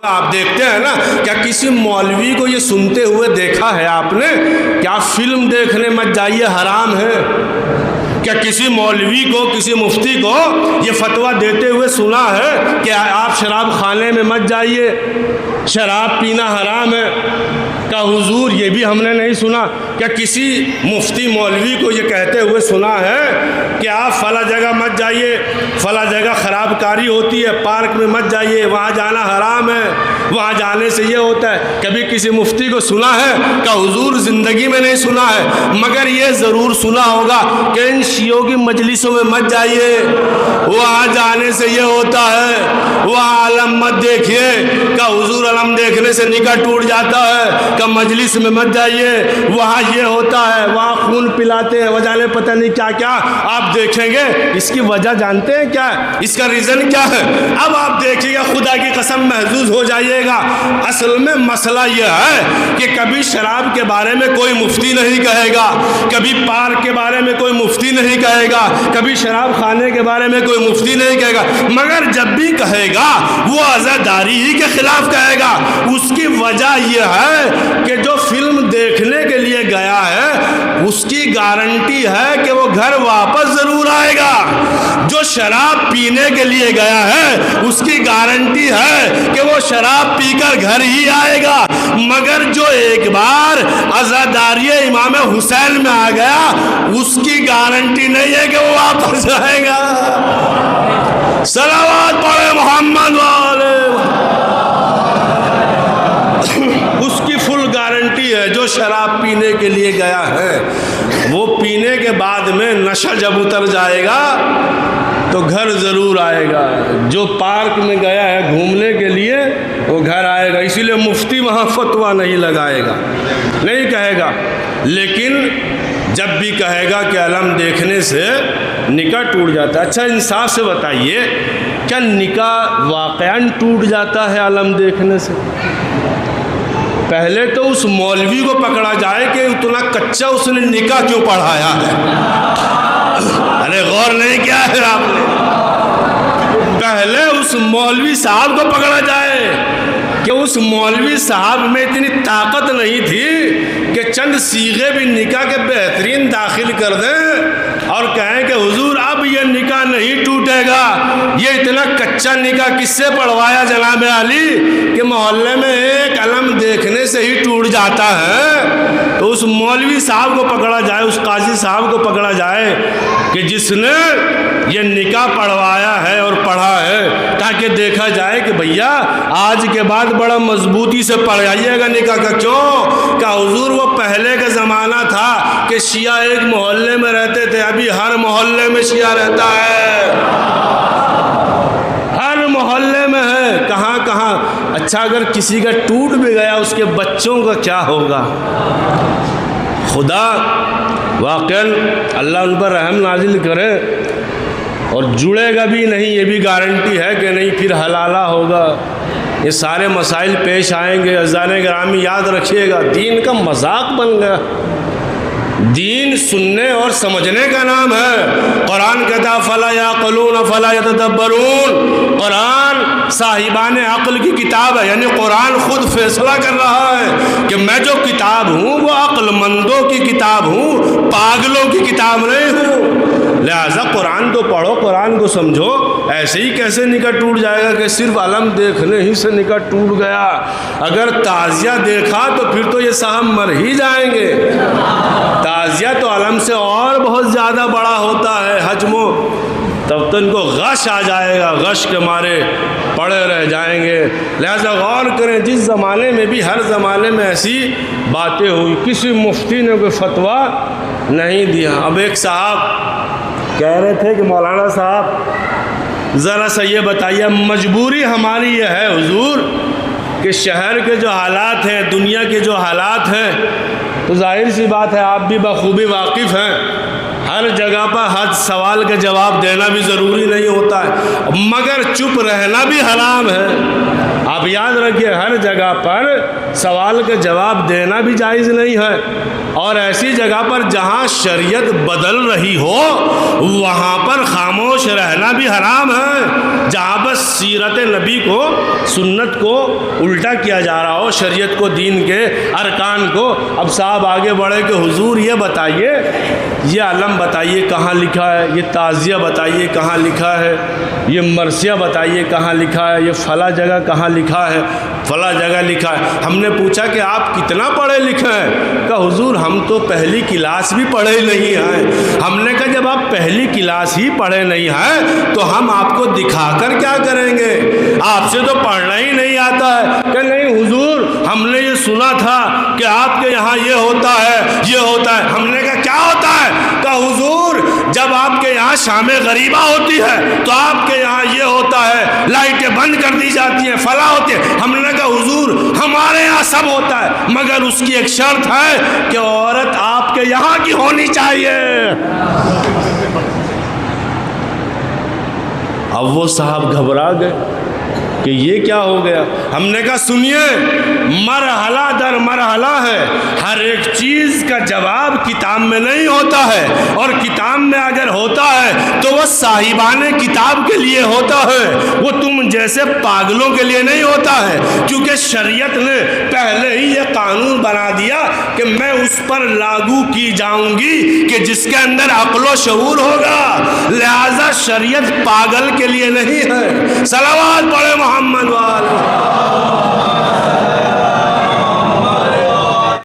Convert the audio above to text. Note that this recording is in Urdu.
آپ دیکھتے ہیں نا، کیا کسی مولوی کو یہ سنتے ہوئے دیکھا ہے آپ نے کیا فلم دیکھنے مت جائیے حرام ہے؟ کیا کسی مولوی کو، کسی مفتی کو یہ فتویٰ دیتے ہوئے سنا ہے کہ آپ شراب خانے میں مت جائیے، شراب پینا حرام ہے؟ کیا حضور یہ بھی ہم نے نہیں سنا؟ کیا کسی مفتی مولوی کو یہ کہتے ہوئے سنا ہے کہ آپ فلاں جگہ مت جائیے، فلاں جگہ خراب کاری ہوتی ہے، پارک میں مت جائیے، وہاں جانا حرام ہے، وہاں جانے سے یہ ہوتا ہے؟ کبھی کسی مفتی کو سنا ہے؟ کیا حضور زندگی میں نہیں سنا ہے، مگر یہ ضرور سنا ہوگا کہ ان شیعوں کی مجلسوں میں مت جائیے، وہاں جانے سے یہ ہوتا ہے، وہاں علم مت دیکھیے، کیا حضور علم دیکھنے سے نکاح ٹوٹ جاتا ہے؟ کیا مجلس میں مت جائیے، وہاں یہ ہوتا ہے، وہاں خون پلاتے ہیں، وجالے پتہ نہیں کیا کیا آپ دیکھیں گے۔ اس کی وجہ جانتے ہیں کیا ہے؟ اس کا ریزن کیا ہے؟ اب آپ دیکھیے گا، خدا کی قسم محظوظ ہو جائیے گا۔ اصل میں مسئلہ یہ ہے کہ کبھی شراب کے بارے میں کوئی مفتی نہیں کہے گا، کبھی پارک کے بارے میں کوئی مفتی نہیں کہے گا، کبھی شراب خانے کے بارے میں کوئی مفتی نہیں کہے گا، مگر جب بھی کہے گا وہ عزاداری ہی کے خلاف کہے گا۔ اس کی وجہ یہ ہے کہ جو فلم دیکھنے کے لیے گیا ہے اس کی گارنٹی ہے کہ وہ گھر واپس ضرور آئے گا، جو شراب پینے کے لیے گیا ہے اس کی گارنٹی ہے کہ وہ شراب پی کر گھر ہی آئے گا، مگر جو ایک بار عزاداری امام حسین میں آ گیا اس کی گارنٹی نہیں ہے کہ وہ واپس آئے گا۔ صلوات پڑھے محمد والے۔ اس کی فل گارنٹی ہے جو شراب پینے کے لیے گیا ہے وہ پینے کے بعد میں نشہ جب اتر جائے گا تو گھر ضرور آئے گا، جو پارک میں گیا ہے گھومنے کے لیے وہ گھر آئے گا۔ اسی لیے مفتی وہاں فتویٰ نہیں لگائے گا، نہیں کہے گا، لیکن جب بھی کہے گا کہ علم دیکھنے سے نکاح ٹوٹ جاتا ہے۔ اچھا انصاف سے بتائیے، کیا نکاح واقعاً ٹوٹ جاتا ہے علم دیکھنے سے؟ پہلے تو اس مولوی کو پکڑا جائے کہ اتنا کچا اس نے نکاح کیوں پڑھایا ہے۔ ارے غور نہیں کیا ہے آپ نے؟ پہلے اس مولوی صاحب کو پکڑا جائے کہ اس مولوی صاحب میں اتنی طاقت نہیں تھی کہ چند صیغے بھی نکاح کے بہترین داخل کر دیں اور کہیں کہ حضور اب یہ نکاح نہیں ٹوٹے گا۔ یہ اتنا کچا نکاح کس سے پڑھوایا جناب علی کہ محلے میں ایک علم دیکھنے سے ہی ٹوٹ جاتا ہے؟ تو اس مولوی صاحب کو پکڑا جائے، اس قاضی صاحب کو پکڑا جائے کہ جس نے یہ نکاح پڑھوایا ہے اور پڑھا ہے، تاکہ دیکھا جائے کہ بھیا آج کے بعد بڑا مضبوطی سے پڑھائیے گا نکاح کا۔ کیوں کہ حضور وہ پہلے کا زمانہ تھا کہ شیعہ ایک محلے میں رہتے تھے، ابھی ہر محلے میں شیعہ رہتا ہے، ہر محلے میں ہے، کہاں کہاں۔ اچھا اگر کسی کا ٹوٹ بھی گیا اس کے بچوں کا کیا ہوگا؟ خدا واقعاً اللہ ان پر رحم نازل کرے، اور جڑے گا بھی نہیں یہ بھی گارنٹی ہے کہ نہیں، پھر حلالہ ہوگا۔ یہ سارے مسائل پیش آئیں گے۔ عزیزان گرامی یاد رکھیے گا، دین کا مذاق بن گیا۔ دین سننے اور سمجھنے کا نام ہے۔ قرآن کہتا فلا یعقلون فلا یتدبرون، قرآن صاحبان عقل کی کتاب ہے، یعنی قرآن خود فیصلہ کر رہا ہے کہ میں جو کتاب ہوں وہ عقل مندوں کی کتاب ہوں، پاگلوں کی کتاب نہیں ہوں۔ لہذا قرآن کو پڑھو، قرآن کو سمجھو۔ ایسے ہی کیسے نکاح ٹوٹ جائے گا کہ صرف علم دیکھنے ہی سے نکاح ٹوٹ گیا؟ اگر تعزیہ دیکھا تو پھر تو یہ صاحب مر ہی جائیں گے۔ تعزیہ تو علم سے اور بہت زیادہ بڑا ہوتا ہے حجم، تب تو ان کو غش آ جائے گا، غش کے مارے پڑے رہ جائیں گے۔ لہذا غور کریں، جس زمانے میں بھی ہر زمانے میں ایسی باتیں ہوئی، کسی مفتی نے کوئی فتویٰ نہیں دیا۔ اب ایک صاحب کہہ رہے تھے کہ مولانا صاحب ذرا سا یہ بتائیے، مجبوری ہماری یہ ہے حضور کہ شہر کے جو حالات ہیں، دنیا کے جو حالات ہیں، تو ظاہر سی بات ہے آپ بھی بخوبی واقف ہیں، ہر جگہ پر ہر سوال کا جواب دینا بھی ضروری نہیں ہوتا ہے، مگر چپ رہنا بھی حرام ہے۔ آپ یاد رکھیے، ہر جگہ پر سوال کا جواب دینا بھی جائز نہیں ہے، اور ایسی جگہ پر جہاں شریعت بدل رہی ہو وہاں پر خاموش رہنا بھی حرام ہے۔ جہاں پر سیرت نبی کو، سنت کو الٹا کیا جا رہا ہو، شریعت کو، دین کے ارکان کو، اب صاحب آگے بڑھے کہ حضور یہ بتائیے، یہ علم بتائیے کہاں لکھا ہے، یہ تعزیہ بتائیے کہاں لکھا ہے، یہ مرثیہ بتائیے کہاں لکھا ہے، یہ فلاں جگہ کہاں لکھا ہے، فلاں جگہ لکھا ہے۔ ہم نے پوچھا کہ آپ کتنا پڑھے لکھے ہیں؟ کہا حضور ہم تو پہلی کلاس بھی پڑھے نہیں ہیں۔ ہم نے کہا جب آپ پہلی کلاس ہی پڑھے نہیں ہیں تو ہم آپ کو دکھا کر کیا کریں گے؟ آپ سے تو پڑھنا ہی نہیں آتا ہے۔ کہ نہیں حضور ہم نے یہ سنا تھا کہ آپ کے یہاں یہ ہوتا ہے، یہ ہوتا ہے۔ ہم نے کہا کیا ہوتا ہے؟ کہا حضور جب آپ کے یہاں شام غریبہ ہوتی ہے تو آپ کے یہاں یہ ہوتا ہے، لائٹیں بند کر دی جاتی ہیں، فلاں ہوتی ہے۔ ہم نے کہا حضور ہمارے یہاں سب ہوتا ہے، مگر اس کی ایک شرط ہے کہ عورت آپ کے یہاں کی ہونی چاہیے۔ اب وہ صاحب گھبرا گئے کہ یہ کیا ہو گیا۔ ہم نے کہا سنیے، مرحلہ در مرحلہ ہے، ہر ایک چیز کا جواب کتاب میں نہیں ہوتا ہے، اور کتاب میں اگر ہوتا ہے تو وہ صاحبان کتاب کے لیے ہوتا ہے، وہ تم جیسے پاگلوں کے لیے نہیں ہوتا ہے، کیونکہ شریعت نے پہلے ہی یہ قانون بنا دیا کہ میں اس پر لاگو کی جاؤں گی کہ جس کے اندر عقل و شعور ہوگا، لہذا شریعت پاگل کے لیے نہیں ہے۔ صلوات پڑھے محمد والے۔